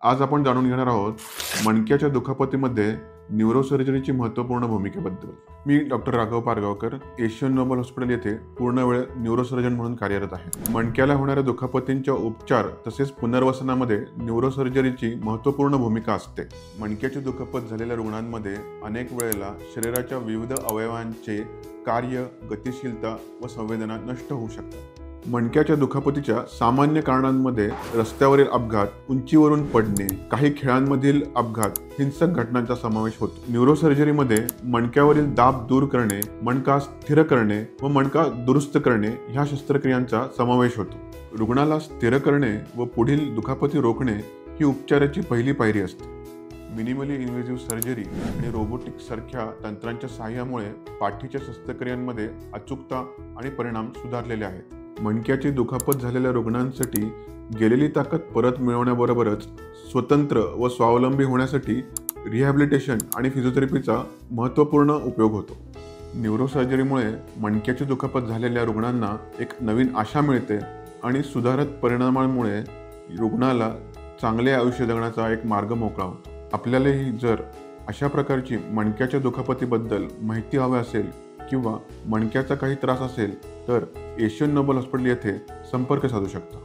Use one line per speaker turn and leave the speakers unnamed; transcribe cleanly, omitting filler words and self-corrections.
आज आपण जाणून घेणार आहोत मणक्याच्या दुखापतीमध्ये न्यूरोसर्जरीची महत्त्वपूर्ण भूमिकेबद्दल। मी doctor Raghav Pargaonkar Asian Noble hospital येथे पूर्णवेळ न्यूरोसर्जन म्हणून कार्यरत आहे। मणक्याला होणाऱ्या दुखापतींच्या उपचार तसेच पुनर्वसनामध्ये न्यूरोसर्जरीची महत्त्वपूर्ण भूमिका असते। मणक्याची दुखापत झालेल्या रुग्णांमध्ये अनेक वेळेला शरीराच्या विविध अवयवांचे कार्य, गतिशीलता व संवेदना नष्ट होऊ शकतात। मणक्याच्या दुखापतीच्या सामान्य कारणांमध्ये रस्त्यावरील अपघात, उंचीवरून पडणे, काही खेळांमधील अपघात, हिंसक घटनांचा समावेश होतो। न्यूरोसर्जरीमध्ये मणक्यावरील दाब दूर करणे, मणका स्थिर करणे व मणका दुरुस्त करणे ह्या शस्त्रक्रियांचा समावेश होतो। रुग्णाला स्थिर करणे व पुढील दुखापती रोखणे ही उपचाराची पहिली पायरी असते। मिनिमली इन्व्हेसिव्ह सर्जरी आणि रोबोटिक्स सारख्या तंत्रांच्या सहाय्यामुळे पाठीच्या शस्त्रक्रियांमध्ये अचूकता आणि परिणाम सुधारलेले आहेत। मणक्याची दुखापत झालेल्या रुग्णांसाठी गेलेली ताकद परत मिळवण्याबरोबरच स्वतंत्र व स्वावलंबी होण्यासाठी रिहॅबिलिटेशन आणि फिजिओथेरपीचा महत्त्वपूर्ण उपयोग होतो। न्यूरोसर्जरीमुळे मणक्याची दुखापत झालेल्या रुग्णांना एक नवीन आशा मिळते आणि सुधारत परिणामांमुळे रुग्णाला चांगले आयुष्य जगण्याचा एक मार्ग मोकळा होतो। आपल्यालाही जर अशा प्रकारची मणक्याच्या दुखापतीबद्दल माहिती हवी असेल किंवा मणक्याचा काही त्रास असेल तर एशियन नोबल हॉस्पिटल येथे संपर्क साधू शकता।